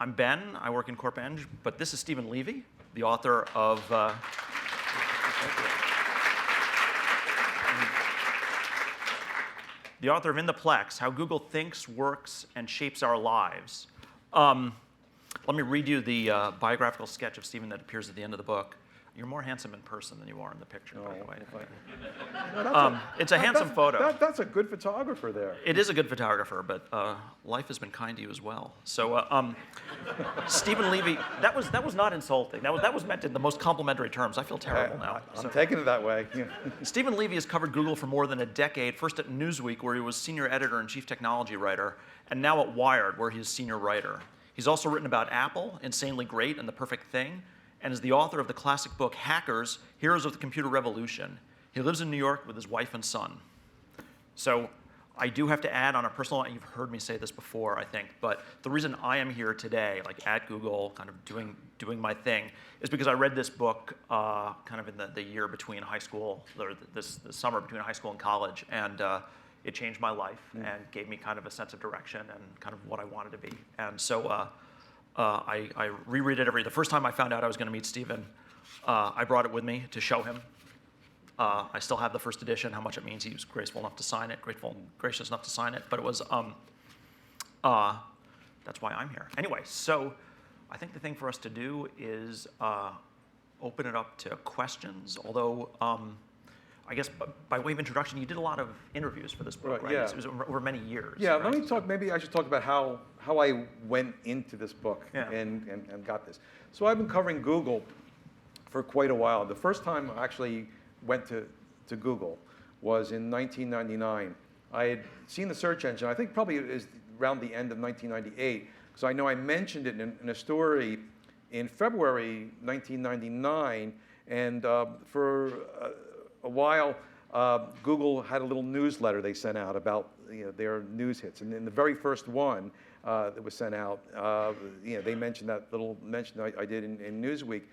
I'm Ben. I work in Corp Eng, but this is Steven Levy, the author of In the Plex, How Google Thinks, Works, and Shapes Our Lives. Let me read you the biographical sketch of Steven that appears at the end of the book. You're more handsome in person than you are in the picture, by the way. It's a handsome photo. That's a good photographer there. It is a good photographer, but life has been kind to you as well. So, Steven Levy, that was not insulting. That was meant in the most complimentary terms. I feel terrible now. I'm taking it that way. Steven Levy has covered Google for more than a decade, first at Newsweek, where he was senior editor and chief technology writer, and now at Wired, where he's senior writer. He's also written about Apple, Insanely Great, and The Perfect Thing, and is the author of the classic book Hackers, Heroes of the Computer Revolution. He lives in New York with his wife and son. So I do have to add on a personal note, you've heard me say this before, I think, but the reason I am here today, like at Google, kind of doing my thing, is because I read this book kind of in the year between high school, or this summer between high school and college, and it changed my life and gave me kind of a sense of direction and kind of what I wanted to be. And so I reread it the first time I found out I was going to meet Steven, I brought it with me to show him. I still have the first edition, how much it means he was gracious enough to sign it, but it was, that's why I'm here. Anyway, so I think the thing for us to do is open it up to questions, although I guess by way of introduction, you did a lot of interviews for this book, right? Yeah. It was over many years. Yeah, right? let me talk, maybe I should talk about how I went into this book and got this. So I've been covering Google for quite a while. The first time I actually went to Google was in 1999. I had seen the search engine, I think probably it is around the end of 1998, because I know I mentioned it in a story in February 1999, and for a while, Google had a little newsletter they sent out about their news hits. And in the very first one that was sent out, they mentioned that little mention I did in Newsweek.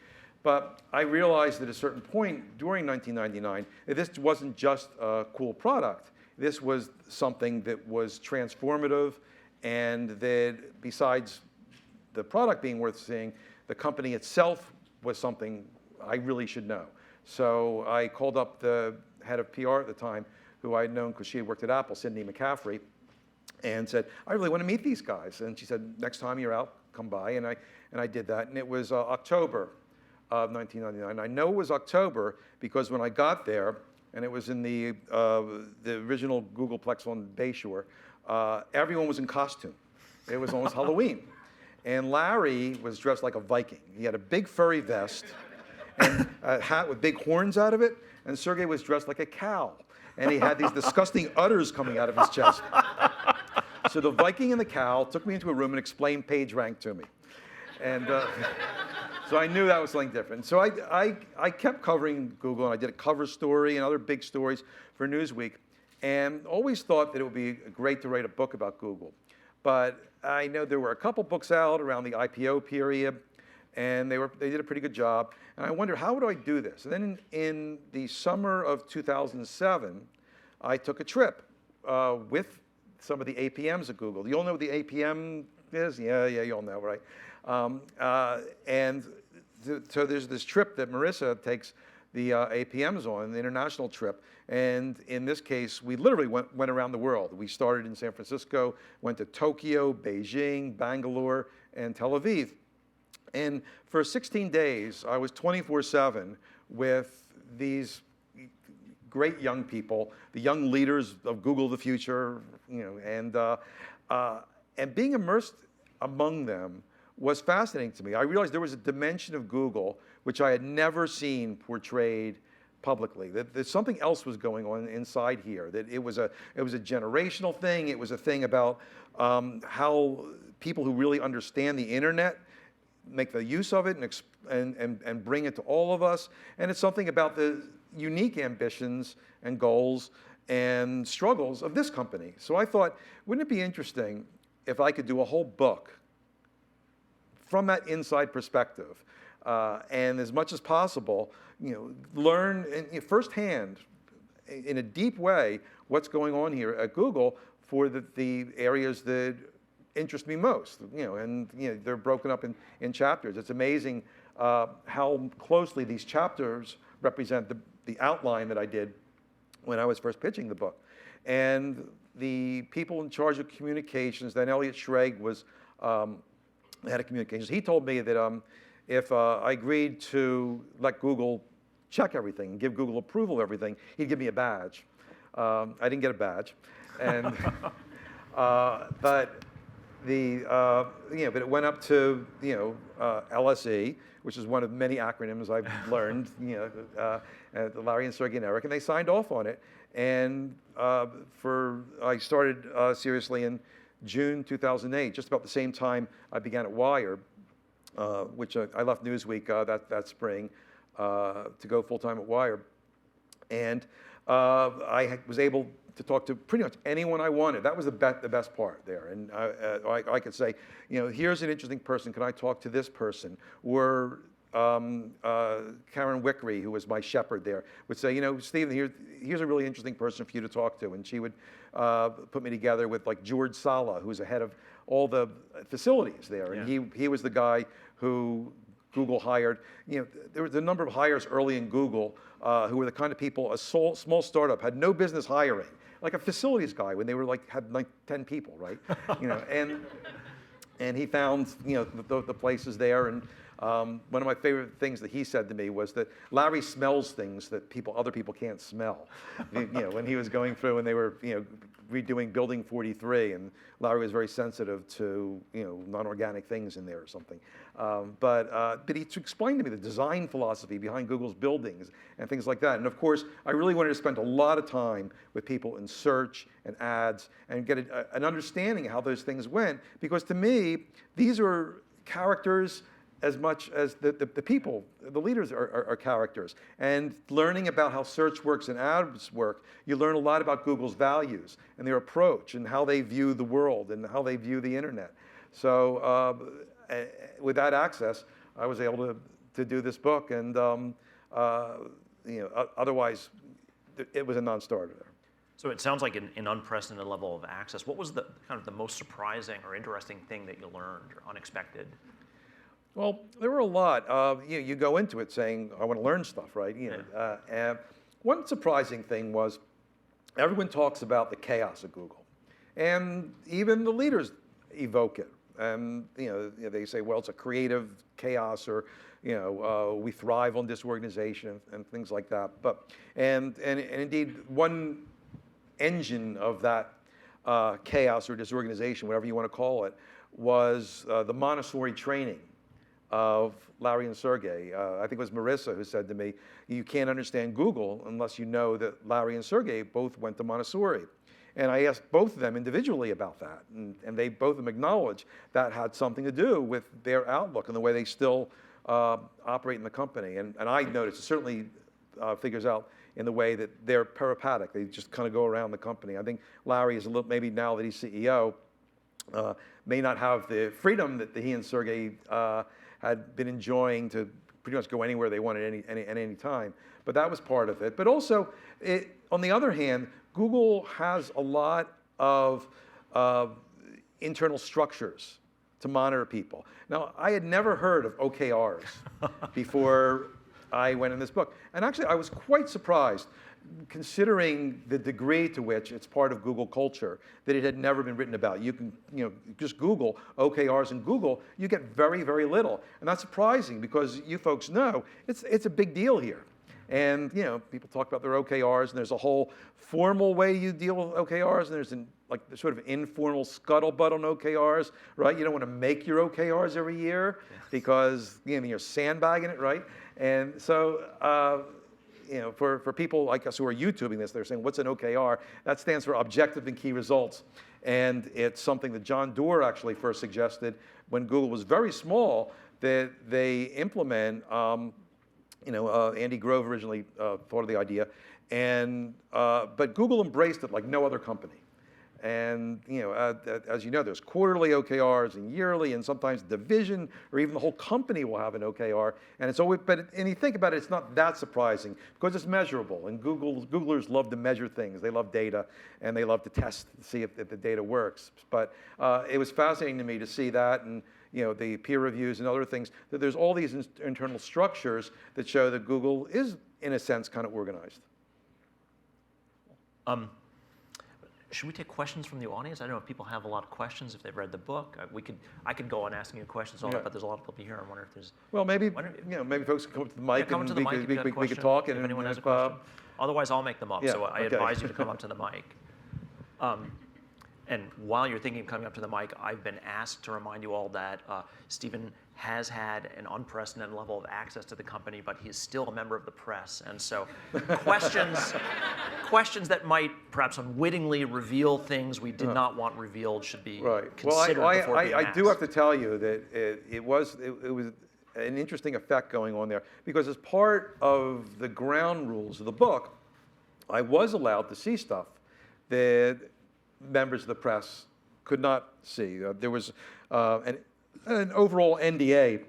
But I realized at a certain point during 1999 that this wasn't just a cool product. This was something that was transformative, and that besides the product being worth seeing, the company itself was something I really should know. So I called up the head of PR at the time, who I had known because she had worked at Apple, Cindy McCaffrey, and said, I really want to meet these guys. And she said, next time you're out, come by. And I did that. And it was October of 1999. I know it was October because when I got there, and it was in the original Google Plex on Bayshore, everyone was in costume. It was almost Halloween. And Larry was dressed like a Viking. He had a big furry vest and a hat with big horns out of it, and Sergey was dressed like a cow, and he had these disgusting udders coming out of his chest. So the Viking and the cow took me into a room and explained PageRank to me. And so I knew that was something different. So I kept covering Google, and I did a cover story and other big stories for Newsweek, and always thought that it would be great to write a book about Google. But I know there were a couple books out around the IPO period, and they did a pretty good job. And I wondered, how would I do this? And then in the summer of 2007, I took a trip with some of the APMs at Google. You all know what the APM is? Yeah, you all know, right? So there's this trip that Marissa takes the APMs on, the international trip. And in this case, we literally went around the world. We started in San Francisco, went to Tokyo, Beijing, Bangalore, and Tel Aviv. And for 16 days, I was 24/7 with these great young people, the young leaders of Google of the future, and being immersed among them was fascinating to me. I realized there was a dimension of Google which I had never seen portrayed publicly. That something else was going on inside here. That it was a generational thing. It was a thing about how people who really understand the internet make the use of it and bring it to all of us. And it's something about the unique ambitions and goals and struggles of this company. So I thought, wouldn't it be interesting if I could do a whole book from that inside perspective, and as much as possible, learn firsthand, in a deep way, what's going on here at Google for the areas that interest me most, and they're broken up in chapters. It's amazing how closely these chapters represent the outline that I did when I was first pitching the book. And the people in charge of communications, then Elliot Schrage was the head of communications. He told me that if I agreed to let Google check everything, give Google approval of everything, he'd give me a badge. I didn't get a badge, and but but it went up to LSE, which is one of many acronyms I've learned, Larry and Sergey and Eric, and they signed off on it. And I started seriously in June 2008, just about the same time I began at Wired, which I left Newsweek that spring to go full-time at Wired. And I was able to talk to pretty much anyone I wanted. That was the best part there. And I could say, here's an interesting person. Can I talk to this person? Or Karen Wickery, who was my shepherd there, would say, Steven, here's a really interesting person for you to talk to. And she would put me together with like George Sala, who's the head of all the facilities there. And he was the guy who Google hired. There was a number of hires early in Google who were the kind of people a small startup had no business hiring, like a facilities guy when they were had 10 people, right? And he found the places there. And one of my favorite things that he said to me was that Larry smells things that other people can't smell. When he was going through and they were redoing Building 43, and Larry was very sensitive to non-organic things in there or something. But he explained to me the design philosophy behind Google's buildings and things like that. And of course, I really wanted to spend a lot of time with people in search and ads and get an understanding of how those things went, because to me, these are characters as much as the people, the leaders are characters. And learning about how search works and ads work, you learn a lot about Google's values and their approach and how they view the world and how they view the internet. So with that access, I was able to do this book, and otherwise it was a non-starter there. So it sounds like an unprecedented level of access. What was the kind of the most surprising or interesting thing that you learned or unexpected? Well, there were a lot. You go into it saying, I want to learn stuff, right? And one surprising thing was everyone talks about the chaos of Google. And even the leaders evoke it. And they say, well, it's a creative chaos, or we thrive on disorganization and things like that. And indeed, one engine of that chaos or disorganization, whatever you want to call it, was the Montessori training of Larry and Sergey. I think it was Marissa who said to me, you can't understand Google unless you know that Larry and Sergey both went to Montessori. And I asked both of them individually about that, and they both of them acknowledged that had something to do with their outlook and the way they still operate in the company. And I noticed it certainly figures out in the way that they're peripatetic. They just kind of go around the company. I think Larry is a little, maybe now that he's CEO, may not have the freedom that he and Sergey had been enjoying to pretty much go anywhere they wanted at any time. But that was part of it. But also, on the other hand, Google has a lot of internal structures to monitor people. Now, I had never heard of OKRs before I went in this book. And actually, I was quite surprised, considering the degree to which it's part of Google culture, that it had never been written about. You can just Google OKRs in Google, you get very, very little. And that's surprising, because you folks know it's a big deal here. And people talk about their OKRs, and there's a whole formal way you deal with OKRs, and there's like sort of informal scuttlebutt on OKRs, right? You don't want to make your OKRs every year because you're sandbagging it, right? And so for people like us who are YouTubing this, they're saying, what's an OKR? That stands for Objective and Key Results. And it's something that John Doerr actually first suggested when Google was very small, that they implement. Andy Grove originally thought of the idea, but Google embraced it like no other company. And as you know, there's quarterly OKRs and yearly, and sometimes division or even the whole company will have an OKR. And it's always, and you think about it, it's not that surprising because it's measurable. And Googlers love to measure things. They love data, and they love to test to see if the data works. But it was fascinating to me to see that, and the peer reviews and other things, that there's all these internal structures that show that Google is, in a sense, kind of organized. Should we take questions from the audience? I don't know if people have a lot of questions, if they've read the book. I could go on asking you questions all that, but there's a lot of people here. I wonder if there's... Well, maybe, maybe folks can come up to the mic and we could talk. If anyone has a question. Otherwise, I'll make them up. So I advise you to come up to the mic. And while you're thinking of coming up to the mic, I've been asked to remind you all that Steven has had an unprecedented level of access to the company, but he is still a member of the press. And so questions that might perhaps unwittingly reveal things we did not want revealed should be considered before being asked. I do have to tell you that it was an interesting effect going on there, because as part of the ground rules of the book, I was allowed to see stuff that members of the press could not see. There was an overall NDA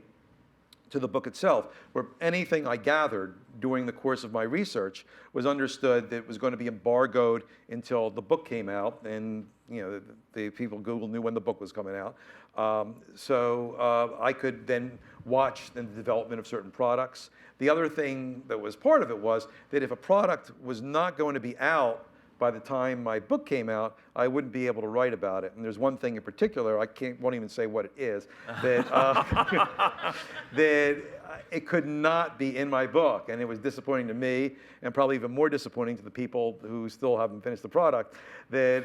to the book itself, where anything I gathered during the course of my research was understood that it was going to be embargoed until the book came out, and the people at Google knew when the book was coming out. So I could then watch the development of certain products. The other thing that was part of it was that if a product was not going to be out by the time my book came out, I wouldn't be able to write about it. And there's one thing in particular, won't even say what it is, that it could not be in my book. And it was disappointing to me, and probably even more disappointing to the people who still haven't finished the product, that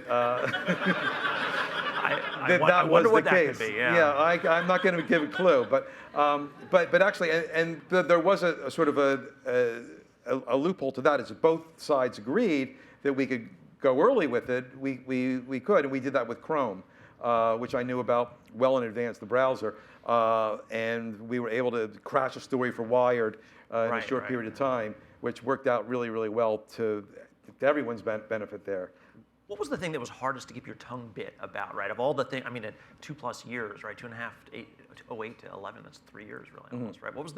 that was the case. Could be, I'm not going to give a clue. But actually, and there was a sort of a loophole to that, is that both sides agreed that we could go early with it. We could, and we did that with Chrome, which I knew about well in advance, the browser, and we were able to crash a story for Wired in a short period of time, which worked out really, really well to everyone's benefit there. What was the thing that was hardest to keep your tongue bit about, right? Of all the things, I mean, 2+ years, right? 2.5, 08 to 11, that's 3 years really almost, right? What was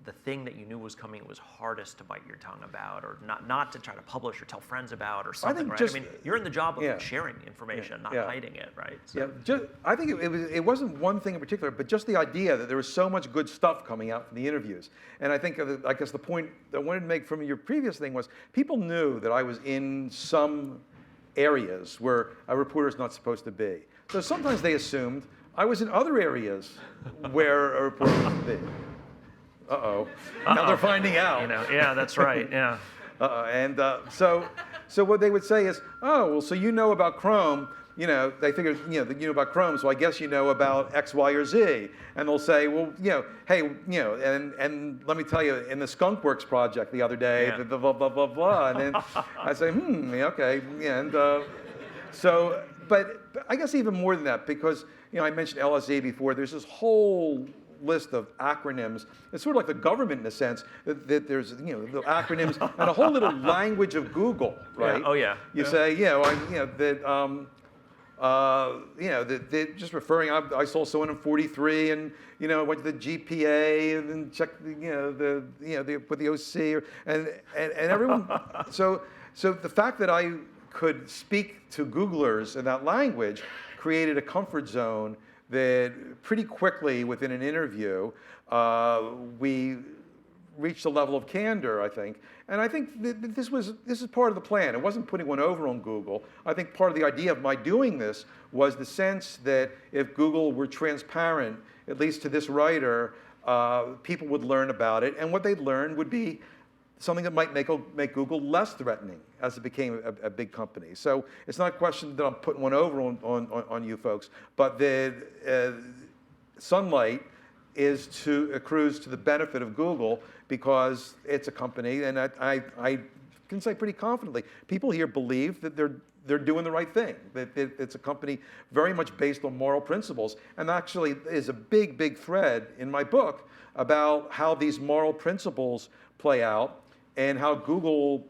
the thing that you knew was coming was hardest to bite your tongue about, or not to try to publish or tell friends about, or something, right? I mean, you're in the job of sharing information, not hiding it, right? So. Yeah, I think it wasn't one thing in particular, but just the idea that there was so much good stuff coming out from the interviews. And I think, I guess the point that I wanted to make from your previous thing was, people knew that I was in some areas where a reporter's not supposed to be. So sometimes they assumed I was in other areas where a reporter should be. Now they're finding out. Yeah, that's right. Yeah. So what they would say is, oh, well, so you know about Chrome. They figure, that you know about Chrome, so I guess you know about X, Y, or Z. And they'll say, well, hey, and let me tell you, in the Skunkworks project the other day, the blah, blah, blah, blah. And then I say, okay. And but I guess even more than that, because, I mentioned LSE before, there's this whole list of acronyms. It's sort of like the government in a sense, that there's the acronyms and a whole little language of Google, right? Yeah. Oh yeah. You say, that just referring. I saw someone in 43, and went to the GPA and then checked with the OC, and everyone. So the fact that I could speak to Googlers in that language created a comfort zone that pretty quickly within an interview, we reached a level of candor, I think. And I think that this is part of the plan. It wasn't putting one over on Google. I think part of the idea of my doing this was the sense that if Google were transparent, at least to this writer, people would learn about it. And what they'd learn would be something that might make Google less threatening as it became a big company. So it's not a question that I'm putting one over on you folks, but that sunlight accrues to the benefit of Google because it's a company, and I can say pretty confidently, people here believe that they're doing the right thing, that it's a company very much based on moral principles, and actually is a big, big thread in my book about how these moral principles play out and how Google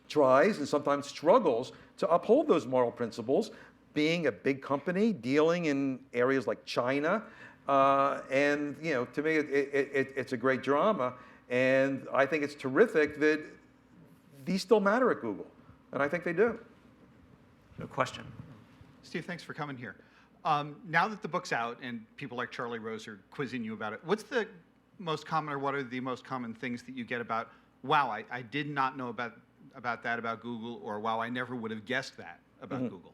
tries and sometimes struggles to uphold those moral principles, being a big company, dealing in areas like China. And to me, it's a great drama. And I think it's terrific that these still matter at Google. And I think they do. No question. Steve, thanks for coming here. Now that the book's out and people like Charlie Rose are quizzing you about it, what's the most common, or what are the most common things that you get about, wow, I did not know about that about Google, or wow, I never would have guessed that about Google?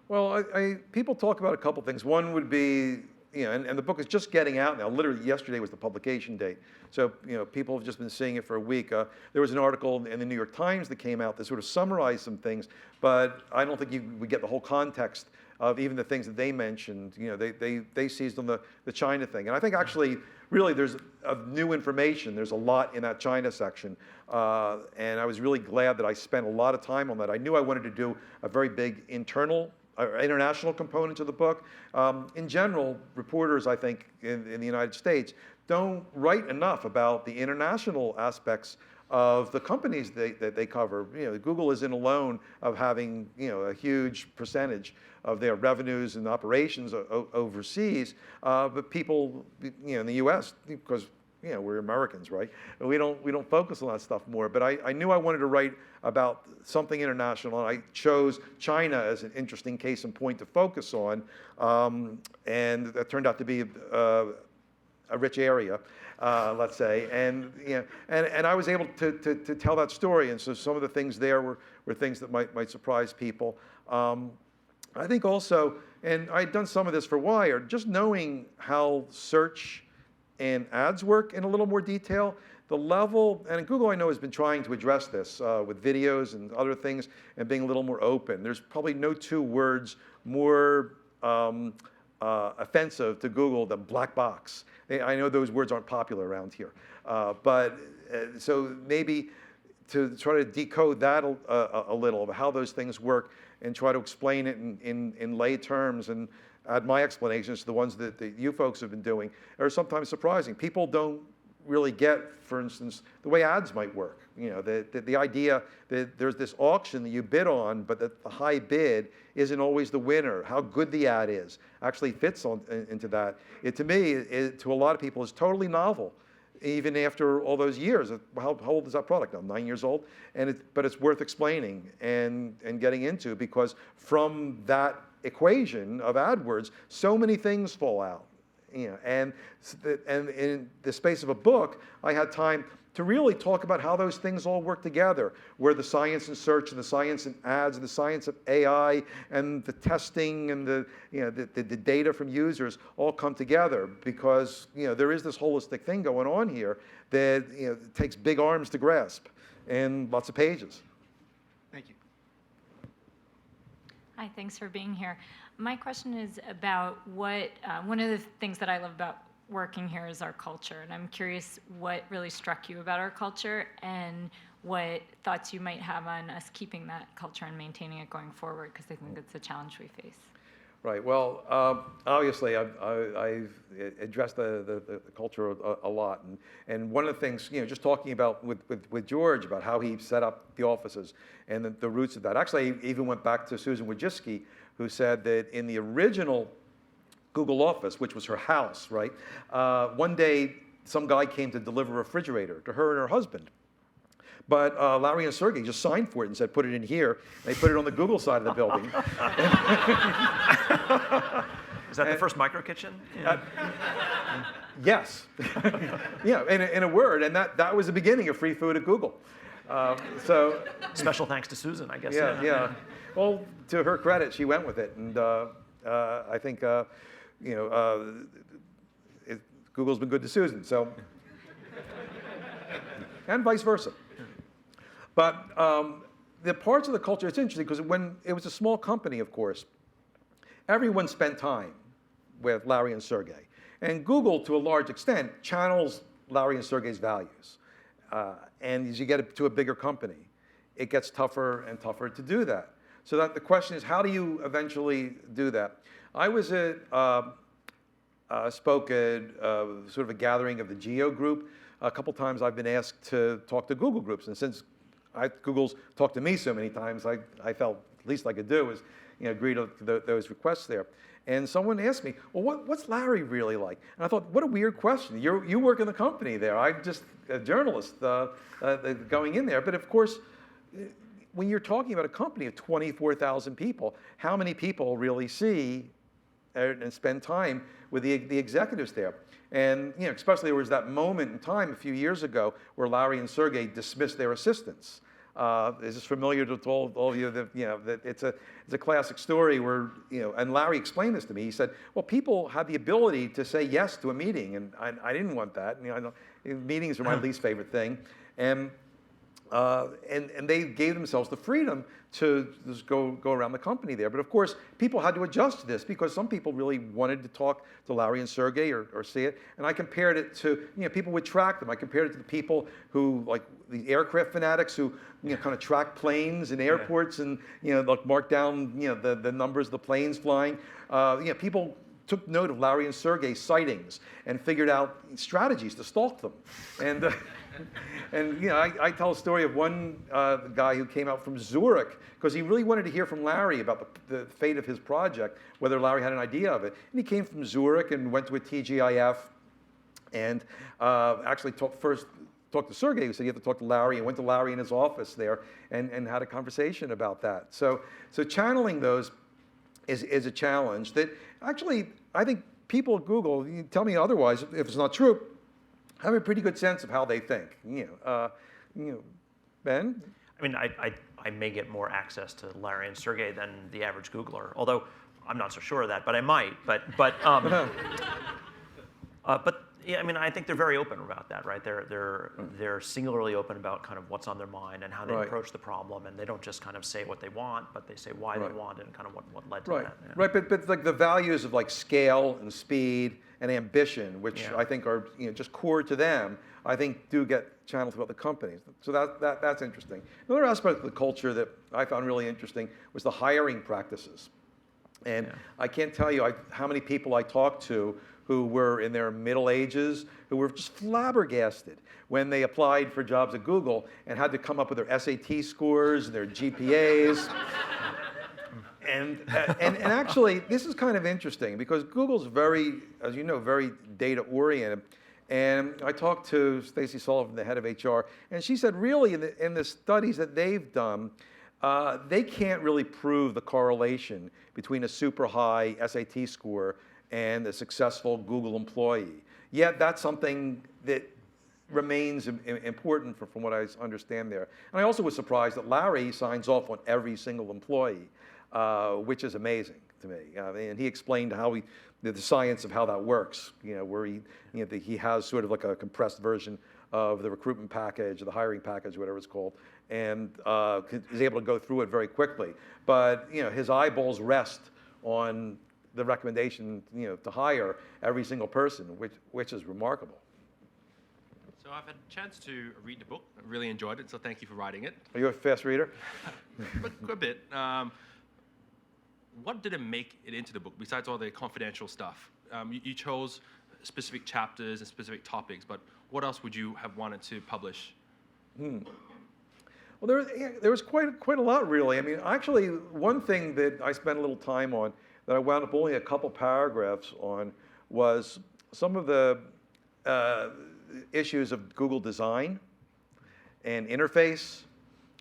Well, people talk about a couple things. One would be, and the book is just getting out now. Literally yesterday was the publication date. So, people have just been seeing it for a week. There was an article in the New York Times that came out that sort of summarized some things, but I don't think you would get the whole context of even the things that they mentioned. They seized on the China thing. And I think actually, really, there's new information. There's a lot in that China section. And I was really glad that I spent a lot of time on that. I knew I wanted to do a very big international component to the book. In general, reporters, I think, in the United States don't write enough about the international aspects of the companies that they cover. Google isn't alone of having a huge percentage of their revenues and operations overseas, but people in the U.S., because we're Americans, right? We don't focus on that stuff more. But I knew I wanted to write about something international, and I chose China as an interesting case in point to focus on, and that turned out to be a rich area, let's say, and I was able to tell that story, and so some of the things there were things that might surprise people. I think also, and I'd done some of this for Wired, just knowing how search and ads work in a little more detail, the level, and Google I know has been trying to address this with videos and other things and being a little more open. There's probably no two words more offensive to Google than black box. I know those words aren't popular around here, but so maybe to try to decode that a little of how those things work and try to explain it in lay terms and add my explanations to the ones that you folks have been doing are sometimes surprising. People don't really get, for instance, the way ads might work. The idea that there's this auction that you bid on, but that the high bid isn't always the winner. How good the ad is actually fits into that. To me, to a lot of people, is totally novel, even after all those years. How old is that product now? 9 years old? But it's worth explaining and getting into, because from that equation of AdWords, so many things fall out. And in the space of a book, I had time to really talk about how those things all work together, where the science in search and the science in ads and the science of AI and the testing and the data from users all come together, because there is this holistic thing going on here that takes big arms to grasp and lots of pages. Thank you. Hi, thanks for being here. My question is about what, one of the things that I love about working here is our culture, and I'm curious what really struck you about our culture and what thoughts you might have on us keeping that culture and maintaining it going forward, because I think it's a challenge we face. Right. Well, obviously, I've addressed the culture a lot, and one of the things, just talking about with George about how he set up the offices and the roots of that. Actually, I even went back to Susan Wojcicki, who said that in the original Google office, which was her house, right? One day, some guy came to deliver a refrigerator to her and her husband. But Larry and Sergey just signed for it and said, put it in here. They put it on the Google side of the building. Is that the first micro kitchen? Yes. Yeah, in a word. And that was the beginning of free food at Google. So special thanks to Susan, I guess. Yeah. Well, to her credit, she went with it. And I think, Google's been good to Susan. So, and vice versa. But the parts of the culture, it's interesting, because when it was a small company, of course, everyone spent time with Larry and Sergey. And Google, to a large extent, channels Larry and Sergey's values. And as you get to a bigger company, it gets tougher and tougher to do that. So that the question is, how do you eventually do that? I was at, spoke at sort of a gathering of the Geo group. A couple times I've been asked to talk to Google groups, and since Google's talked to me so many times, I felt least I could do is, agree to those requests there. And someone asked me, well, what's Larry really like? And I thought, what a weird question. You work in the company there. I'm just a journalist going in there. But of course, when you're talking about a company of 24,000 people, how many people really see and spend time with the executives there? And especially there was that moment in time a few years ago where Larry and Sergey dismissed their assistants. Is this familiar to all of you? That it's a classic story where and Larry explained this to me. He said, "Well, people have the ability to say yes to a meeting, and I didn't want that. Meetings are my least favorite thing, and they gave themselves the freedom to just go around the company there. But of course, people had to adjust to this because some people really wanted to talk to Larry and Sergey or see it. And I compared it to, people would track them. I compared it to the people who, like the aircraft fanatics who, kind of track planes in airports and, like mark down, the numbers of the planes flying. People took note of Larry and Sergey's sightings and figured out strategies to stalk them. And I tell a story of one guy who came out from Zurich because he really wanted to hear from Larry about the fate of his project, whether Larry had an idea of it. And he came from Zurich and went to a TGIF and actually first talked to Sergey, who said you have to talk to Larry, and went to Larry in his office there and had a conversation about that. So channeling those is a challenge that actually I think people at Google, you tell me otherwise if it's not true, have a pretty good sense of how they think. Ben? I mean, I may get more access to Larry and Sergey than the average Googler, although I'm not so sure of that, but I might. But yeah, I mean, I think they're very open about that, right? They're singularly open about kind of what's on their mind and how they approach the problem, and they don't just kind of say what they want, but they say why they want it and kind of what led to that. Yeah. Right, but like the values of like scale and speed and ambition, which I think are just core to them, I think do get channeled throughout the companies. So that's interesting. Another aspect of the culture that I found really interesting was the hiring practices. And I can't tell you how many people I talked to who were in their middle ages, who were just flabbergasted when they applied for jobs at Google and had to come up with their SAT scores and their GPAs. And actually, this is kind of interesting because Google's very, as you know, very data-oriented. And I talked to Stacy Sullivan, the head of HR, and she said really in the studies that they've done, they can't really prove the correlation between a super high SAT score and a successful Google employee. Yet that's something that remains important from what I understand there. And I also was surprised that Larry signs off on every single employee, which is amazing to me. And he explained how the science of how that works, where he has sort of like a compressed version of the recruitment package, or the hiring package, whatever it's called, and is able to go through it very quickly. But his eyeballs rest on the recommendation, to hire every single person, which is remarkable. So I've had a chance to read the book. I really enjoyed it, so thank you for writing it. Are you a fast reader? A bit. What didn't make it into the book, besides all the confidential stuff? You chose specific chapters and specific topics, but what else would you have wanted to publish? Well, there was quite a lot, really. I mean, actually, one thing that I spent a little time on that I wound up only a couple paragraphs on was some of the issues of Google design and interface,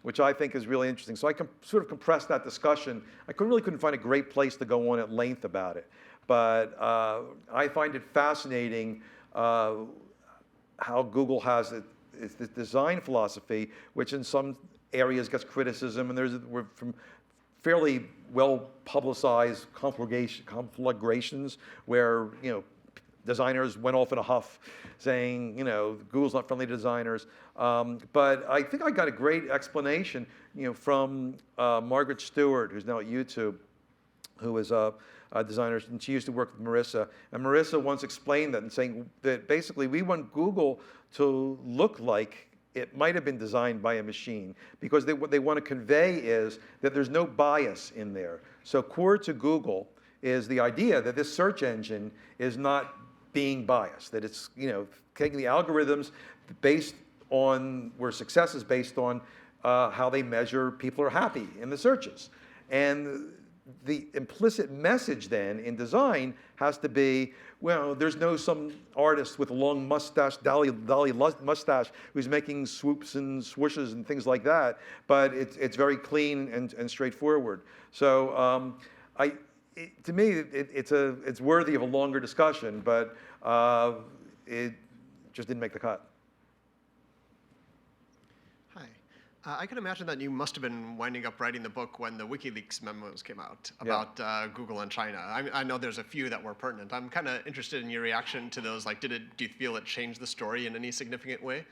which I think is really interesting. So I sort of compressed that discussion. I really couldn't find a great place to go on at length about it. But I find it fascinating how Google has its design philosophy, which in some areas gets criticism, and we're from fairly well-publicized conflagrations where designers went off in a huff saying Google's not friendly to designers. But I think I got a great explanation from Margaret Stewart, who's now at YouTube, who is a designer, and she used to work with Marissa. And Marissa once explained that and saying that basically we want Google to look like it might have been designed by a machine, because what they want to convey is that there's no bias in there. So core to Google is the idea that this search engine is not being biased, that it's taking the algorithms based on where success is based on how they measure people are happy in the searches. And the implicit message then in design has to be, well, there's no some artist with a long mustache, Dolly mustache, who's making swoops and swooshes and things like that, but it's very clean and straightforward. So to me, it's worthy of a longer discussion, but it just didn't make the cut. Hi. I can imagine that you must have been winding up writing the book when the WikiLeaks memos came out about Google and China. I know there's a few that were pertinent. I'm kind of interested in your reaction to those. Like, do you feel it changed the story in any significant way?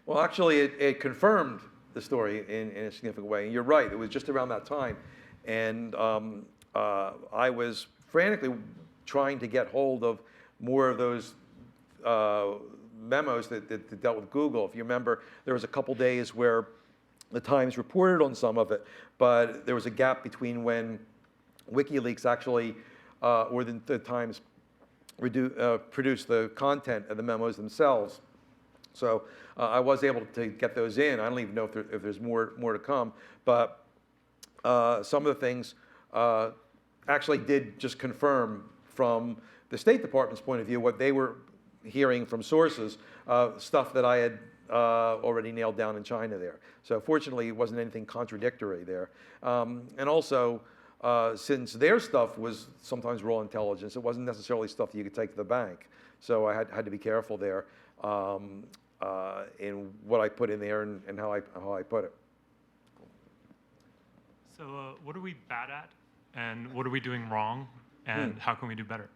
Well, actually, it confirmed the story in a significant way. And you're right, it was just around that time. And I was frantically trying to get hold of more of those memos that dealt with Google. If you remember, there was a couple days where the Times reported on some of it, but there was a gap between when WikiLeaks actually, or the Times produced the content of the memos themselves. So I was able to get those in. I don't even know if there's more to come, but some of the things actually did just confirm from the State Department's point of view what they were hearing from sources, stuff that I had already nailed down in China there. So fortunately, it wasn't anything contradictory there. And also, since their stuff was sometimes raw intelligence, it wasn't necessarily stuff that you could take to the bank. So I had to be careful there in what I put in there and how I put it. So what are we bad at, and what are we doing wrong, and how can we do better?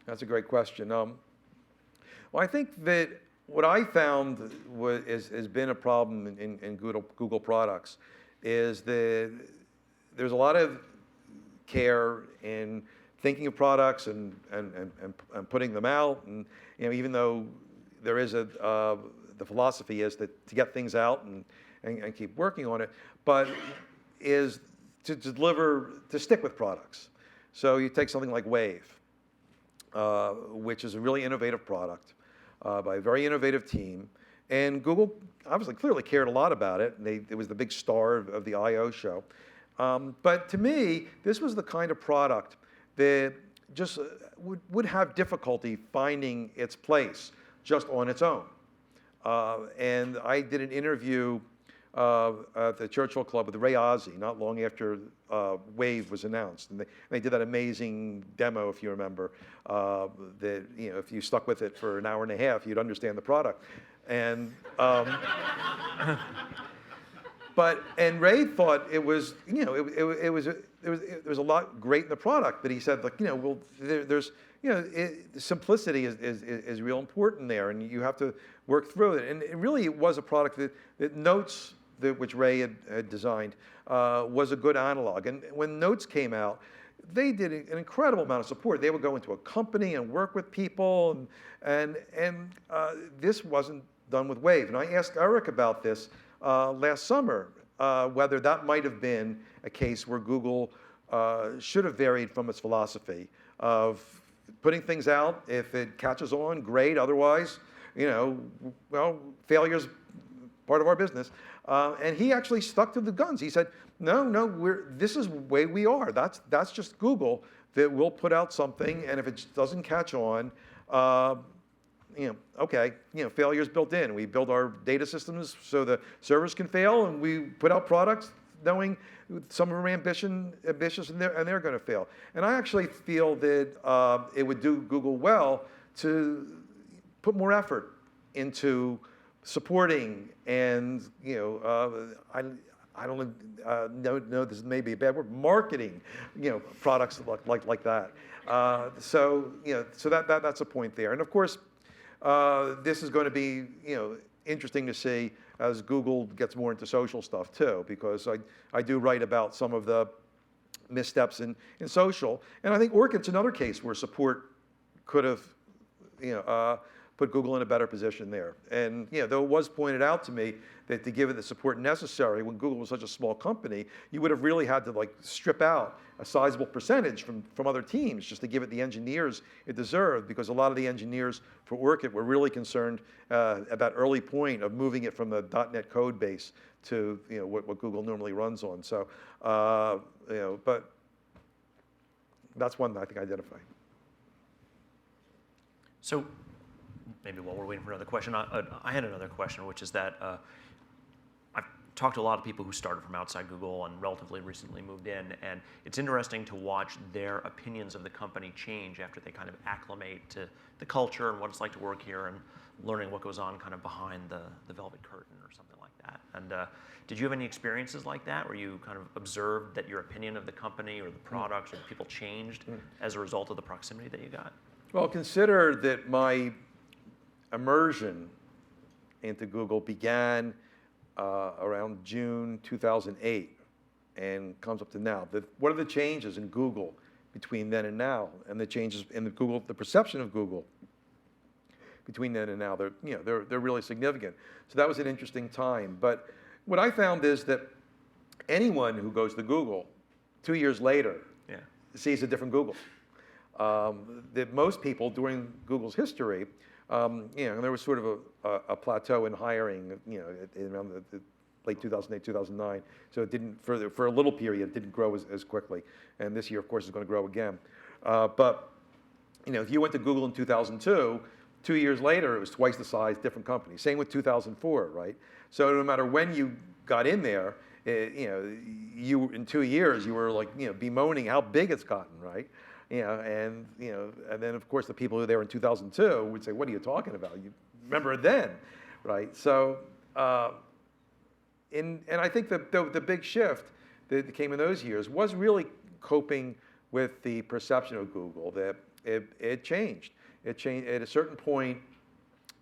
That's a great question. Well, I think that what I found has been a problem in Google products is that there's a lot of care in thinking of products and putting them out. And even though there is the philosophy is that to get things out and keep working on it, but is to stick with products. So you take something like Wave, which is a really innovative product by a very innovative team. And Google obviously clearly cared a lot about it. It was the big star of the I/O show. But to me, this was the kind of product that just would have difficulty finding its place just on its own. And I did an interview at the Churchill Club with Ray Ozzie not long after Wave was announced. And they did that amazing demo, if you remember, that if you stuck with it for an hour and a half, you'd understand the product. And and Ray thought it was there was a lot great in the product, but he said there's simplicity is real important there, and you have to work through it. And it really was a product that Notes, which Ray had designed, was a good analog. And when Notes came out, they did an incredible amount of support. They would go into a company and work with people, and this wasn't done with Wave. And I asked Eric about this last summer, whether that might have been a case where Google should have varied from its philosophy of putting things out. If it catches on, great. Otherwise, well, failure's part of our business. And he actually stuck to the guns. He said, no, this is the way we are. That's just Google, that we'll put out something, and if it doesn't catch on, okay, failure's built in. We build our data systems so the servers can fail, and we put out products knowing some of them are ambitious, and they're going to fail. And I actually feel that it would do Google well to put more effort into supporting and I don't know this may be a bad word, marketing products like that. So that's a point there. And of course, this is going to be interesting to see as Google gets more into social stuff too, because I do write about some of the missteps in social, and I think Orchid's another case where support could have put Google in a better position there. And though it was pointed out to me that to give it the support necessary, when Google was such a small company, you would have really had to strip out a sizable percentage from other teams just to give it the engineers it deserved, because a lot of the engineers for ORCID were really concerned about early point of moving it from the .NET code base to what Google normally runs on. So, but that's one that I think I identify. So maybe while we're waiting for another question, I had another question, which is that I've talked to a lot of people who started from outside Google and relatively recently moved in, and it's interesting to watch their opinions of the company change after they kind of acclimate to the culture and what it's like to work here and learning what goes on kind of behind the velvet curtain or something like that. And did you have any experiences like that where you kind of observed that your opinion of the company or the products or the people changed as a result of the proximity that you got? Well, consider that my immersion into Google began around June 2008 and comes up to now. What are the changes in Google between then and now, and the changes in the perception of Google between then and now? They're really significant. So that was an interesting time. But what I found is that anyone who goes to Google 2 years later sees a different Google. That most people during Google's history, and there was sort of a plateau in hiring, around the late 2008, 2009. So it didn't, for a little period, it didn't grow as quickly. And this year, of course, is going to grow again. But if you went to Google in 2002, 2 years later, it was twice the size, different company. Same with 2004, right? So no matter when you got in there, you in 2 years, you were bemoaning how big it's gotten, right? And then of course the people who were there in 2002 would say, "What are you talking about? You remember it then, right?" So, and I think the big shift that came in those years was really coping with the perception of Google that it changed. It changed at a certain point.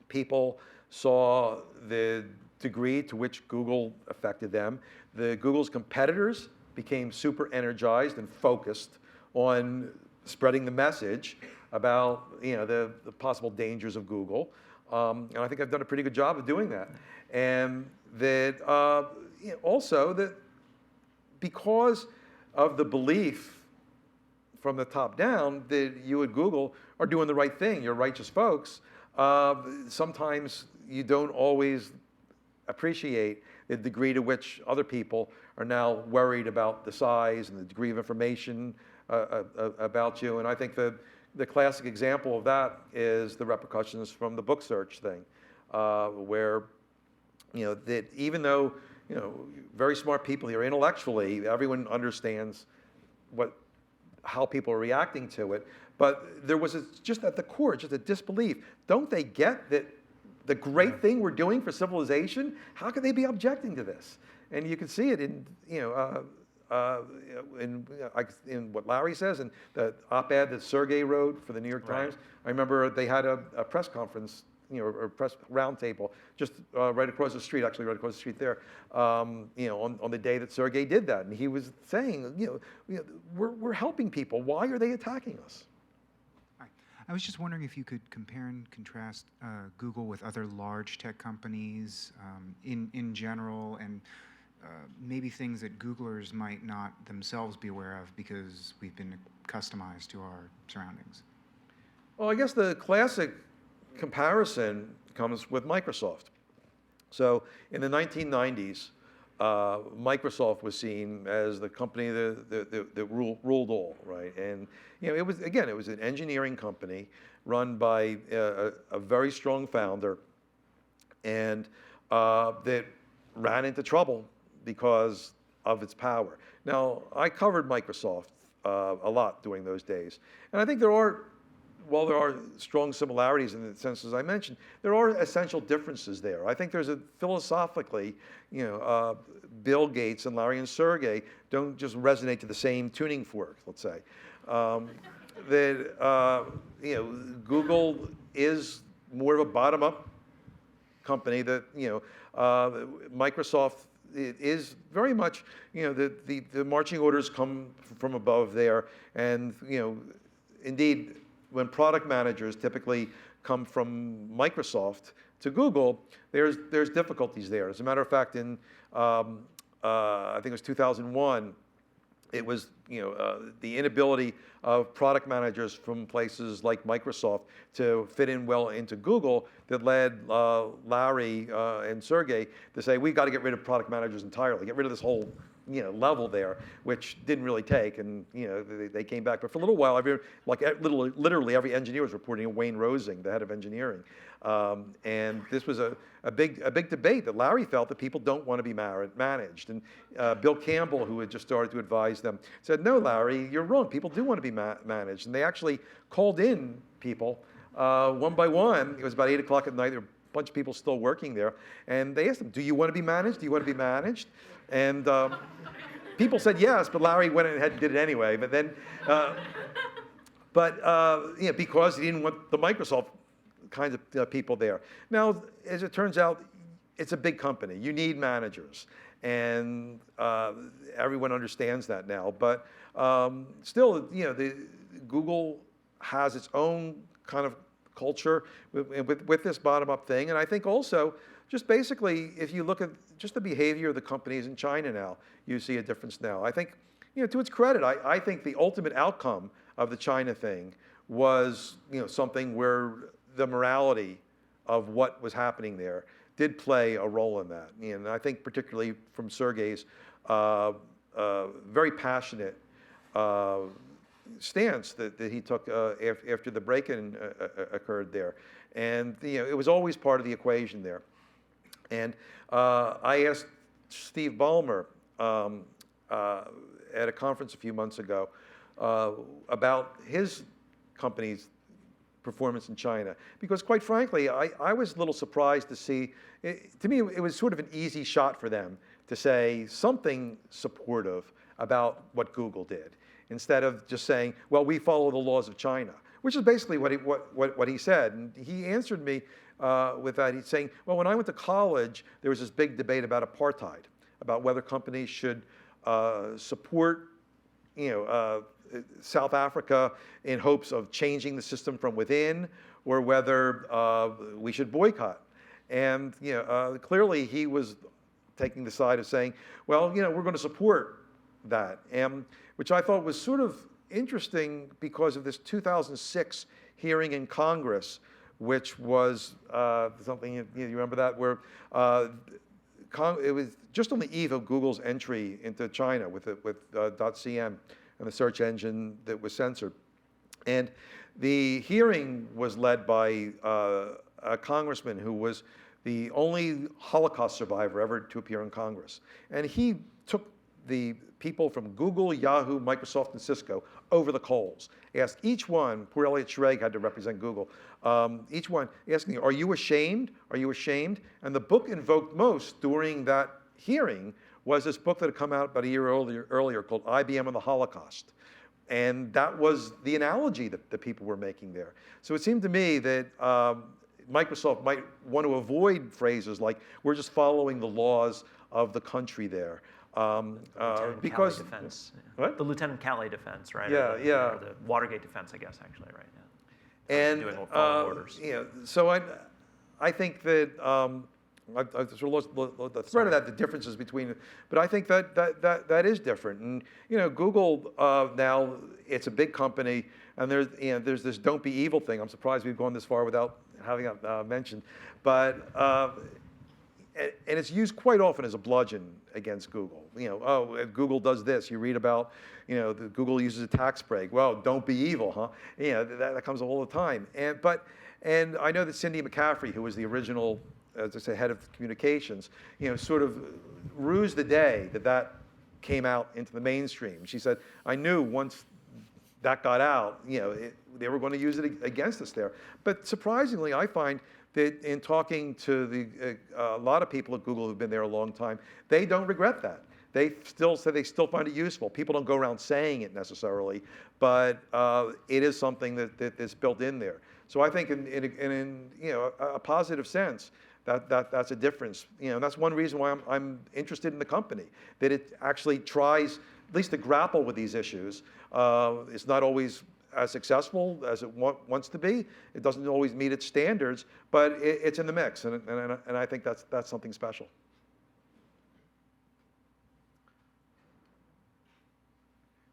People saw the degree to which Google affected them. Google's competitors became super energized and focused on spreading the message about the possible dangers of Google, and I think I've done a pretty good job of doing that. And that also that because of the belief from the top down that you at Google are doing the right thing, you're righteous folks, sometimes you don't always appreciate the degree to which other people are now worried about the size and the degree of information about you. And I think the classic example of that is the repercussions from the book search thing, where that even though very smart people here intellectually, everyone understands how people are reacting to it, but there was just at the core just a disbelief. Don't they get that the great thing we're doing for civilization? How could they be objecting to this? And you can see it in in what Larry says, and the op-ed that Sergey wrote for the New York Times. I remember they had a press conference, or press roundtable just right across the street, actually right across the street there, on the day that Sergey did that, and he was saying, we're helping people. Why are they attacking us? I was just wondering if you could compare and contrast Google with other large tech companies in general, and maybe things that Googlers might not themselves be aware of because we've been customized to our surroundings. Well, I guess the classic comparison comes with Microsoft. So in the 1990s, Microsoft was seen as the company that ruled all, right? And it was an engineering company run by a very strong founder, and that ran into trouble because of its power. Now, I covered Microsoft a lot during those days, and I think while there are strong similarities in the senses I mentioned, there are essential differences there. I think there's philosophically, Bill Gates and Larry and Sergey don't just resonate to the same tuning fork, let's say. Google is more of a bottom-up company that, Microsoft is very much, the marching orders come from above there, and, indeed, when product managers typically come from Microsoft to Google, there's difficulties there. As a matter of fact, in I think it was 2001, it was the inability of product managers from places like Microsoft to fit in well into Google that led Larry and Sergey to say, we've got to get rid of product managers entirely, get rid of this whole level there, which didn't really take, and they came back. But for a little while, literally every engineer was reporting Wayne Rosing, the head of engineering, and this was a big debate that Larry felt that people don't want to be managed, and Bill Campbell, who had just started to advise them, said, no, Larry, you're wrong. People do want to be managed, and they actually called in people one by one. It was about 8 o'clock at night. There were a bunch of people still working there, and they asked them, do you want to be managed? Do you want to be managed? And people said yes, but Larry went ahead and did it anyway. But then, because he didn't want the Microsoft kinds of people there. Now, as it turns out, it's a big company. You need managers, and everyone understands that now. But still, Google has its own kind of culture with this bottom-up thing, and I think also, just basically, if you look at just the behavior of the companies in China now, you see a difference now. I think, to its credit, I think the ultimate outcome of the China thing was, something where the morality of what was happening there did play a role in that. And I think particularly from Sergey's very passionate stance that he took after the break-in occurred there. And it was always part of the equation there. And I asked Steve Ballmer at a conference a few months ago about his company's performance in China, because quite frankly, I was a little surprised to see, to me it was sort of an easy shot for them to say something supportive about what Google did, instead of just saying, well, we follow the laws of China, which is basically what he said. And he answered me with that. He's saying, well, when I went to college, there was this big debate about apartheid, about whether companies should support South Africa in hopes of changing the system from within, or whether we should boycott. And clearly he was taking the side of saying, well, we're going to support that, and which I thought was sort of interesting because of this 2006 hearing in Congress, which was something, you remember that, where it was just on the eve of Google's entry into China with .cn and the search engine that was censored. And the hearing was led by a congressman who was the only Holocaust survivor ever to appear in Congress. And he took the people from Google, Yahoo, Microsoft, and Cisco over the coals. Asked each one, poor Elliot Schrage had to represent Google, each one asking, are you ashamed? Are you ashamed? And the book invoked most during that hearing was this book that had come out about a year earlier called IBM and the Holocaust. And that was the analogy that the people were making there. So it seemed to me that Microsoft might want to avoid phrases like, we're just following the laws of the country there. Because Calais defense. What? The Lieutenant Calais defense, right? Yeah, or the Watergate defense, I guess, actually, right? Yeah. And following orders. So I think that I've sort of lost the thread of that, the differences between, but I think that is different. And Google now, it's a big company, and there's this "don't be evil" thing. I'm surprised we've gone this far without having it mentioned, but. And it's used quite often as a bludgeon against Google. If Google does this, you read about, Google uses a tax break. Well, don't be evil, huh? That comes all the time. And I know that Cindy McCaffrey, who was the original, as I say, head of communications, sort of rused the day that came out into the mainstream. She said, I knew once that got out, they were going to use it against us there. But surprisingly, I find that in talking to a lot of people at Google who've been there a long time, they don't regret that. They still say they still find it useful. People don't go around saying it necessarily, but it is something that is built in there. So I think in a positive sense, that's a difference. That's one reason why I'm interested in the company, that it actually tries at least to grapple with these issues. It's not always as successful as it wants to be. It doesn't always meet its standards, but it's in the mix, and I think that's something special.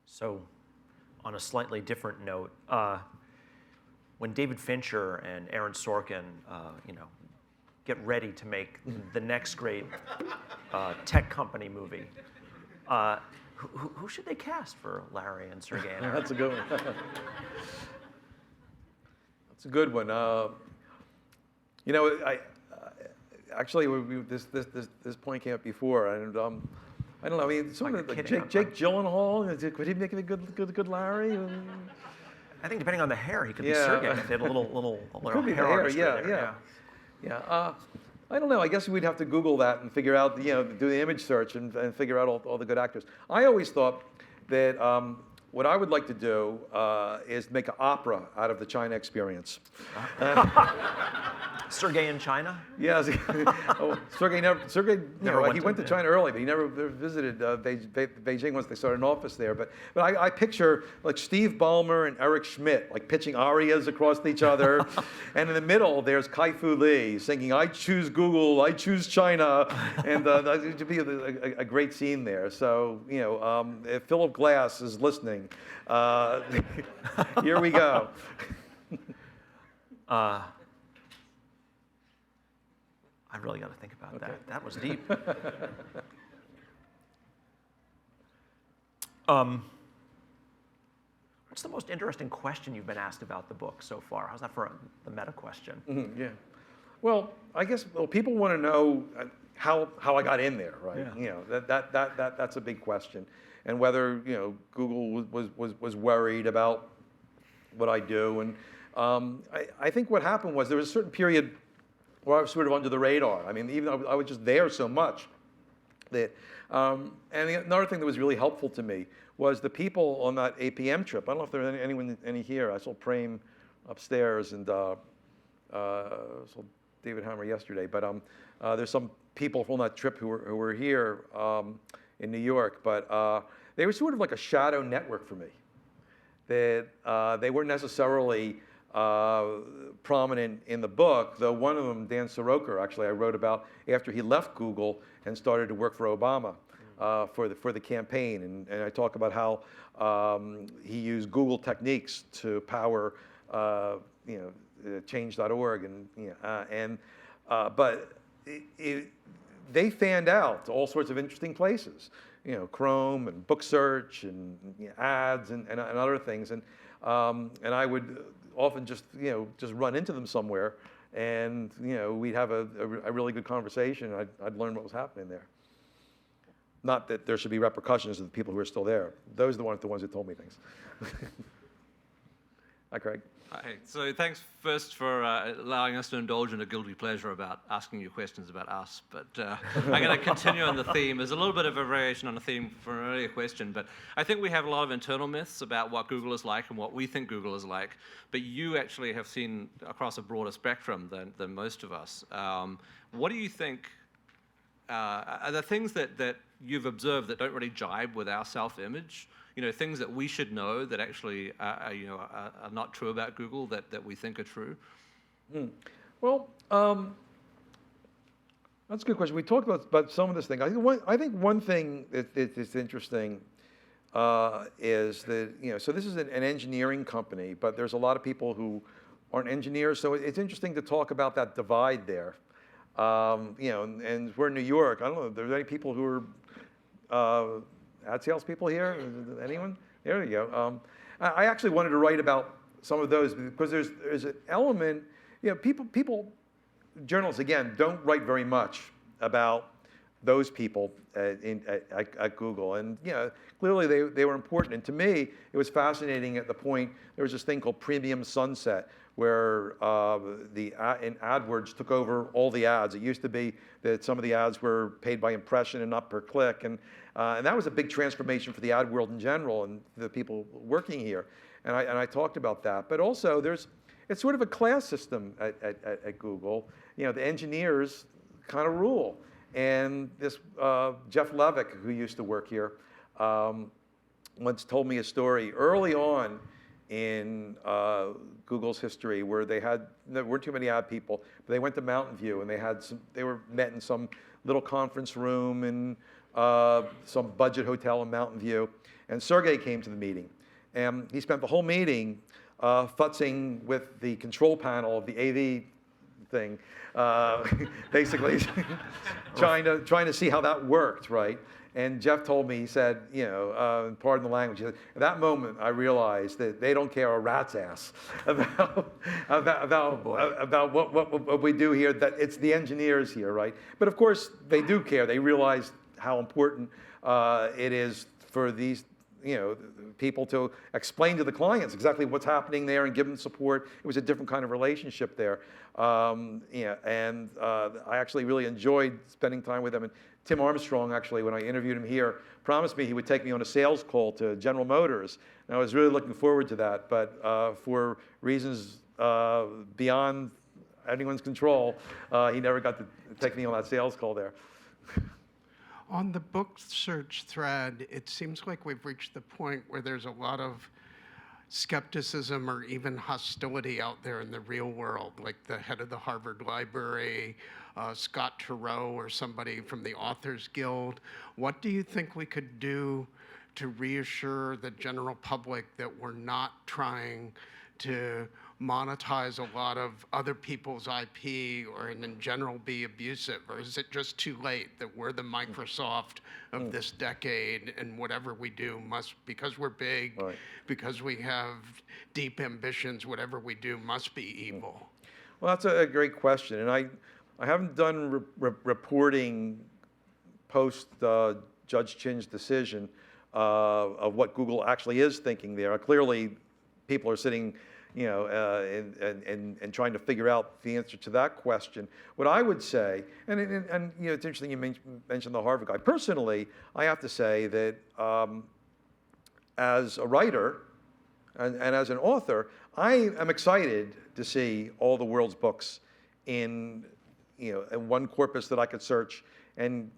So, on a slightly different note, when David Fincher and Aaron Sorkin, get ready to make the next great tech company movie, who should they cast for Larry and Sergey? And Aaron? That's a good one. That's a good one. Actually, this point came up before, and I don't know. I mean, some of the Jake Gyllenhaal, could he make a good Larry? I think depending on the hair, he could be Yeah. Sergey if they had a little Could be the hair hair, artistry there. yeah. I don't know. I guess we'd have to Google that and figure out, do the image search and figure out all the good actors. I always thought that what I would like to do is make an opera out of the China experience. Sergey in China? Yes. Sergey he went to China early, but he never visited Beijing once they started an office there. But I picture like Steve Ballmer and Eric Schmidt like pitching arias across each other, and in the middle there's Kai-Fu Lee singing "I choose Google, I choose China," and that would be a great scene there. So if Philip Glass is listening, here we go. I really got to think about that. That was deep. What's the most interesting question you've been asked about the book so far? How's that for the meta question? Mm-hmm, yeah. Well, I guess people want to know how I got in there, right? Yeah. That's a big question, and whether Google was worried about what I do, and I think what happened was there was a certain period where I was sort of under the radar. I mean, even though I was just there so much that, and another thing that was really helpful to me was the people on that APM trip. I don't know if there was any here. I saw Prem upstairs and saw David Hammer yesterday. But there's some people from that trip who were here in New York. But they were sort of like a shadow network for me. That they weren't necessarily prominent in the book, though one of them, Dan Soroker, actually I wrote about after he left Google and started to work for Obama for the campaign, and I talk about how he used Google techniques to power change.org, and but they fanned out to all sorts of interesting places, Chrome and book search and ads and other things, and I would often just run into them somewhere, and we'd have a really good conversation. I'd learn what was happening there. Not that there should be repercussions to the people who are still there. Those are the ones that told me things. Hi, Craig. Hi. So thanks first for allowing us to indulge in a guilty pleasure about asking you questions about us. But I'm going to continue on the theme. There's a little bit of a variation on the theme from an earlier question, but I think we have a lot of internal myths about what Google is like and what we think Google is like. But you actually have seen across a broader spectrum than most of us. What do you think are the things that you've observed that don't really jibe with our self-image? Things that we should know that actually are not true about Google that we think are true? Well, that's a good question. We talked about some of this thing. I think one thing that's interesting is that, so this is an engineering company, but there's a lot of people who aren't engineers. So it's interesting to talk about that divide there. And we're in New York. I don't know if there's any people who are ad sales people here? Anyone? There you go. I actually wanted to write about some of those because there's an element, people, journalists, again, don't write very much about those people at Google. And clearly they were important. And to me, it was fascinating at the point, there was this thing called Premium Sunset, where in AdWords took over all the ads. It used to be that some of the ads were paid by impression and not per click. And that was a big transformation for the ad world in general and the people working here. And I talked about that. But also, it's sort of a class system at Google. The engineers kind of rule. And this Jeff Levick, who used to work here, once told me a story. Early on in Google's history where there weren't too many ad people, but they went to Mountain View and they were met in some little conference room in some budget hotel in Mountain View, and Sergey came to the meeting. And he spent the whole meeting futzing with the control panel of the AV thing, basically trying to see how that worked, right? And Jeff told me, he said, pardon the language, he said, at that moment I realized that they don't care a rat's ass about what we do here, that it's the engineers here, right? But of course they do care. They realize how important it is for these people to explain to the clients exactly what's happening there and give them support. It was a different kind of relationship there. And I actually really enjoyed spending time with them. And Tim Armstrong, actually, when I interviewed him here, promised me he would take me on a sales call to General Motors. And I was really looking forward to that. But for reasons beyond anyone's control, he never got to take me on that sales call there. On the book search thread, it seems like we've reached the point where there's a lot of skepticism or even hostility out there in the real world, like the head of the Harvard Library, Scott Turow, or somebody from the Authors Guild. What do you think we could do to reassure the general public that we're not trying to monetize a lot of other people's IP or in general be abusive? Or is it just too late that we're the Microsoft of this decade and whatever we do must, because we're big, right, because we have deep ambitions, whatever we do must be evil? Well, that's a great question. And I haven't done reporting post Judge Chin's decision of what Google actually is thinking there. Clearly, people are sitting and trying to figure out the answer to that question. What I would say, and it's interesting you mentioned the Harvard guy. Personally, I have to say that as a writer and as an author, I am excited to see all the world's books in one corpus that I could search and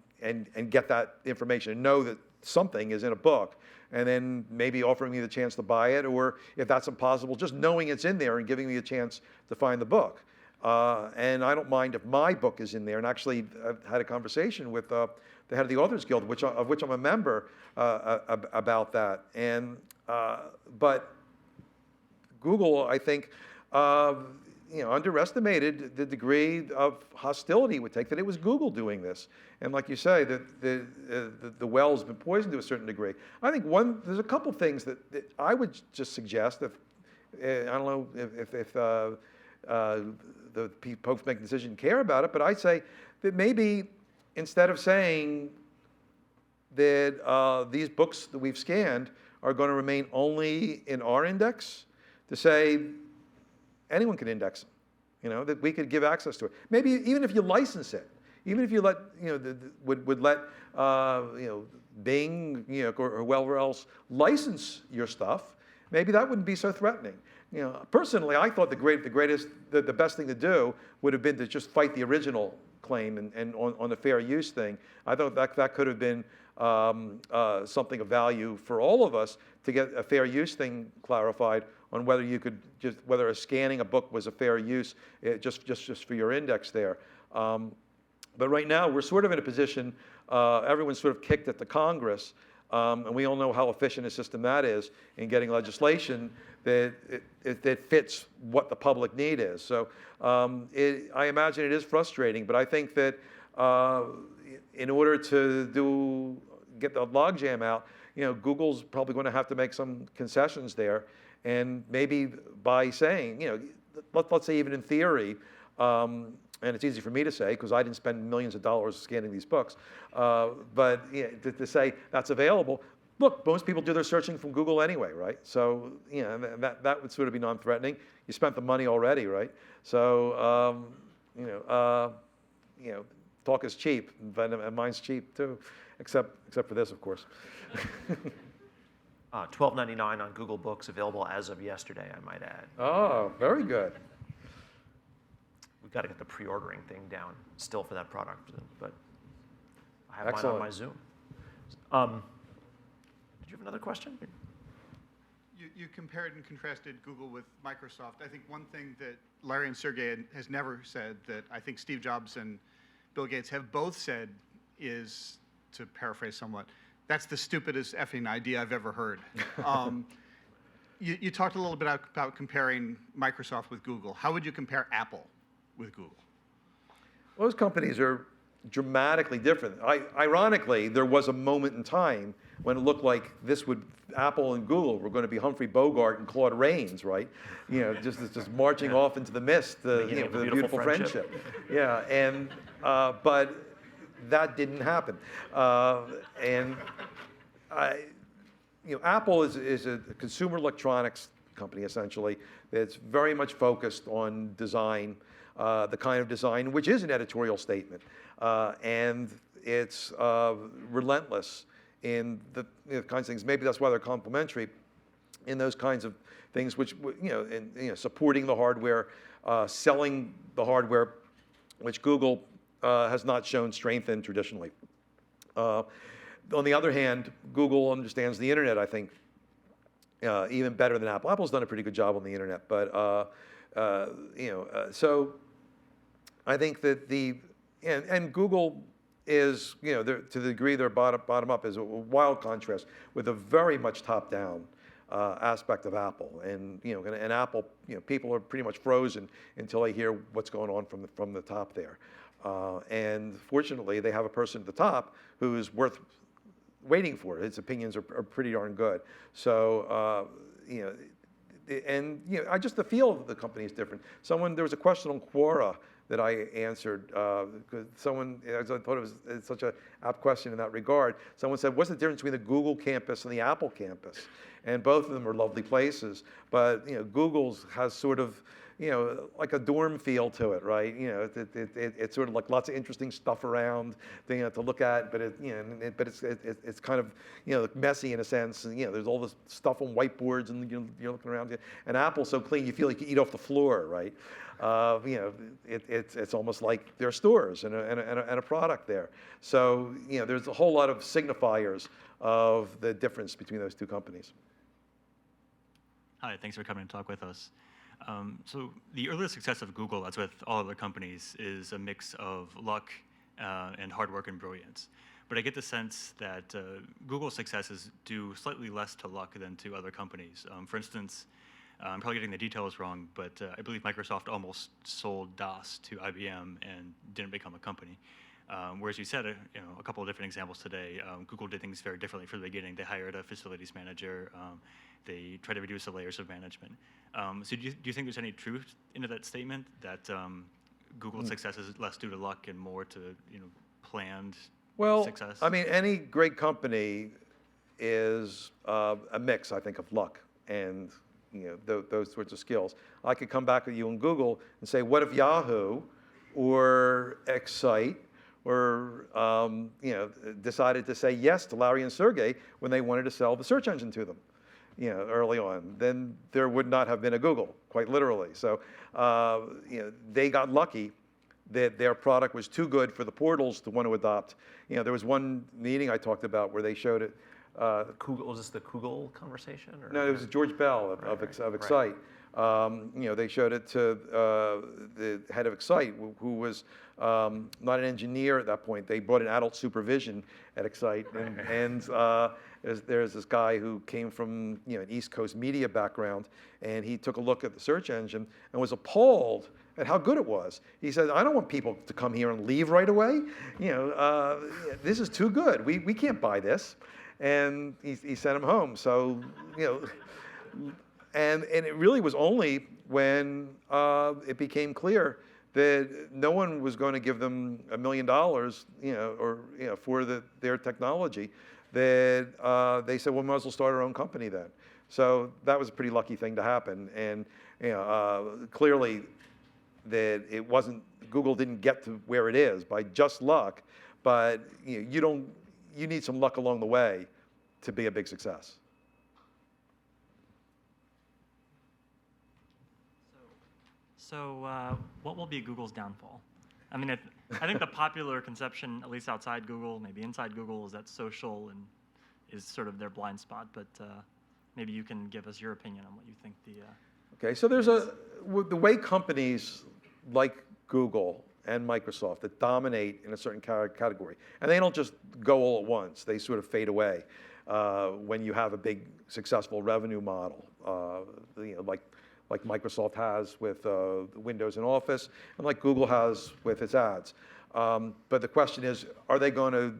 get that information and know that something is in a book, and then maybe offering me the chance to buy it, or if that's impossible, just knowing it's in there and giving me a chance to find the book. And I don't mind if my book is in there. And actually, I've had a conversation with the head of the Authors Guild, of which I'm a member, about that. And but Google, I think, underestimated the degree of hostility it would take, that it was Google doing this. And like you say, the well's been poisoned to a certain degree. I think there's a couple things that I would just suggest, if I don't know if the folks making the decision care about it, but I'd say that maybe instead of saying that these books that we've scanned are going to remain only in our index, to say anyone can index them, that we could give access to it. Maybe even if you license it, even if you let, would let, Bing, or whoever else license your stuff, maybe that wouldn't be so threatening. Personally, I thought the best thing to do would have been to just fight the original claim and on the fair use thing. I thought that could have been something of value for all of us to get a fair use thing clarified on whether you could whether scanning a book was a fair use just for your index there. But right now we're sort of in a position, everyone's sort of kicked at the Congress, and we all know how efficient a system that is in getting legislation that fits what the public need is. So I imagine it is frustrating, but I think that in order to get the logjam out, Google's probably going to have to make some concessions there, and maybe by saying, let's say even in theory, and it's easy for me to say because I didn't spend millions of dollars scanning these books, but to say that's available. Look, most people do their searching from Google anyway, right? So that would sort of be non-threatening. You spent the money already, right? So talk is cheap, and mine's cheap too, except for this, of course. $12.99 on Google Books, available as of yesterday, I might add. Oh, very good. We've got to get the pre-ordering thing down still for that product, but I have Excellent. mine on my Zoom. Did you have another question? You compared and contrasted Google with Microsoft. I think one thing that Larry and Sergey has never said that I think Steve Jobs and Bill Gates have both said is, to paraphrase somewhat, that's the stupidest effing idea I've ever heard. You talked a little bit about comparing Microsoft with Google. How would you compare Apple with Google? Those companies are dramatically different. Ironically, there was a moment in time when it looked like Apple and Google were going to be Humphrey Bogart and Claude Rains, right? Just marching off into the mist, for the beautiful friendship. Yeah, and but that didn't happen. Apple is a consumer electronics company essentially that's very much focused on design, the kind of design which is an editorial statement, and it's relentless in the kinds of things. Maybe that's why they're complementary in those kinds of things, which supporting the hardware, selling the hardware, which Google has not shown strength in traditionally. On the other hand, Google understands the internet, I think, even better than Apple. Apple's done a pretty good job on the internet, but so I think that and Google is, to the degree they're bottom up, is a wild contrast with a very much top-down aspect of Apple. And and Apple, people are pretty much frozen until they hear what's going on from the top there. And fortunately, they have a person at the top who is worth waiting for. His opinions are pretty darn good. So just the feel of the company is different. There was a question on Quora that I answered, because I thought it was such an apt question in that regard. Someone said, what's the difference between the Google campus and the Apple campus? And both of them are lovely places, but Google's has sort of, like a dorm feel to it, right? It's sort of like lots of interesting stuff around to look at, but it's kind of messy in a sense. And, there's all this stuff on whiteboards, and you're looking around. And Apple's so clean, you feel like you eat off the floor, right? It's almost like there are stores and a product there. So there's a whole lot of signifiers of the difference between those two companies. Hi, thanks for coming to talk with us. So the earlier success of Google, as with all other companies, is a mix of luck and hard work and brilliance. But I get the sense that Google's success is due slightly less to luck than to other companies. For instance, I'm probably getting the details wrong, but I believe Microsoft almost sold DOS to IBM and didn't become a company. Whereas you said a couple of different examples today, Google did things very differently from the beginning. They hired a facilities manager. They tried to reduce the layers of management. So do you think there's any truth into that statement, that Google's success is less due to luck and more to planned success? I mean, any great company is a mix, I think, of luck and those sorts of skills. I could come back at you on Google and say, what if Yahoo or Excite or decided to say yes to Larry and Sergey when they wanted to sell the search engine to them, early on? Then there would not have been a Google, quite literally. So, they got lucky that their product was too good for the portals to want to adopt. There was one meeting I talked about where they showed it. Was this the Google conversation? Or? No, it was George Bell of Excite. Right. They showed it to the head of Excite, who was not an engineer at that point. They brought in adult supervision at Excite, and there's this guy who came from an East Coast media background, and he took a look at the search engine and was appalled at how good it was. He said, I don't want people to come here and leave right away. This is too good. We can't buy this. And he sent him home. So, and it really was only when it became clear that no one was going to give them $1 million, for their technology, that they said, well, we might as well start our own company then. So that was a pretty lucky thing to happen. And clearly that it wasn't, Google didn't get to where it is by just luck, but you need some luck along the way to be a big success. So what will be Google's downfall? I mean, I think the popular conception, at least outside Google, maybe inside Google, is that social is sort of their blind spot. But maybe you can give us your opinion on what you think the. Okay, so there's the way companies like Google and Microsoft that dominate in a certain category, and they don't just go all at once. They sort of fade away when you have a big successful revenue model, like Microsoft has with Windows and Office, and like Google has with its ads. But the question is, are they going to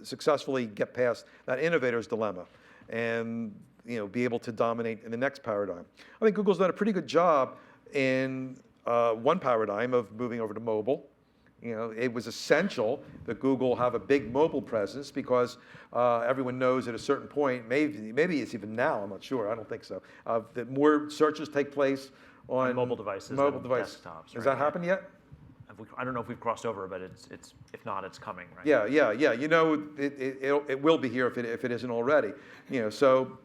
successfully get past that innovator's dilemma and be able to dominate in the next paradigm? I think Google's done a pretty good job in one paradigm of moving over to mobile. It was essential that Google have a big mobile presence because everyone knows at a certain point, maybe it's even now, I'm not sure, I don't think so, that more searches take place on mobile devices mobile than devices. desktops. Has that happened yet? I don't know if we've crossed over, but it's if not, it's coming, right? Yeah. It will be here if it isn't already. So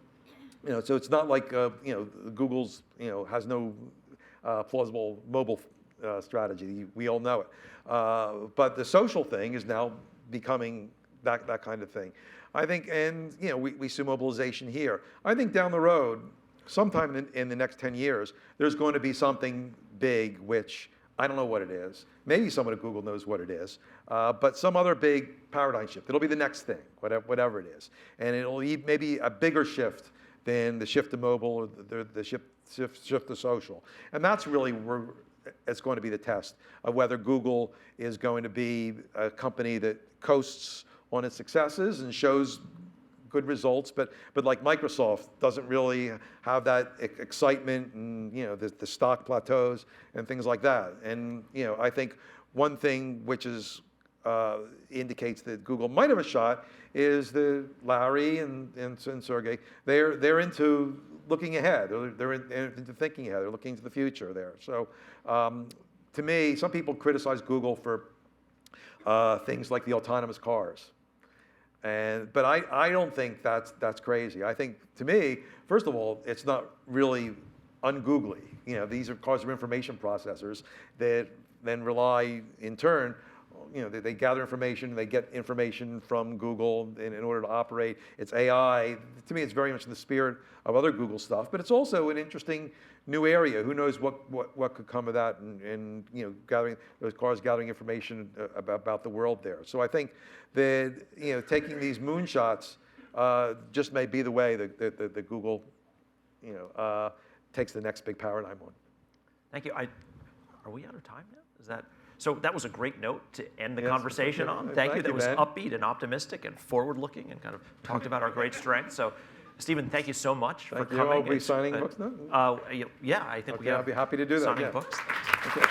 it's not like Google's has no plausible mobile strategy. We all know it. But the social thing is now becoming that kind of thing. I think, and we see mobilization here. I think down the road, sometime in the next 10 years, there's going to be something big, which I don't know what it is. Maybe someone at Google knows what it is, but some other big paradigm shift. It'll be the next thing, whatever it is. And it'll be maybe a bigger shift than the shift to mobile or the shift to social. And that's really where it's going to be the test of whether Google is going to be a company that coasts on its successes and shows good results, but like Microsoft doesn't really have that excitement and the stock plateaus and things like that. And I think one thing which is indicates that Google might have a shot is that Larry and Sergey, they're into looking ahead. They're into thinking ahead. They're looking to the future there. So to me, some people criticize Google for things like the autonomous cars. But I don't think that's crazy. I think, to me, first of all, it's not really ungoogly. These are cars of information processors that then rely, in turn, they gather information, they get information from Google in order to operate. It's AI. To me, it's very much in the spirit of other Google stuff, but it's also an interesting new area. Who knows what could come of that, and gathering those cars, gathering information about the world there. So I think that taking these moonshots just may be the way that Google takes the next big paradigm on. Thank you. Are we out of time now? Is that? So that was a great note to end the conversation on. Thank you. That was upbeat and optimistic and forward-looking and kind of talked about our great strengths. So, Stephen, thank you so much for coming. Are we signing books now? Yeah, I think I'll be happy to do that. Signing books. Okay.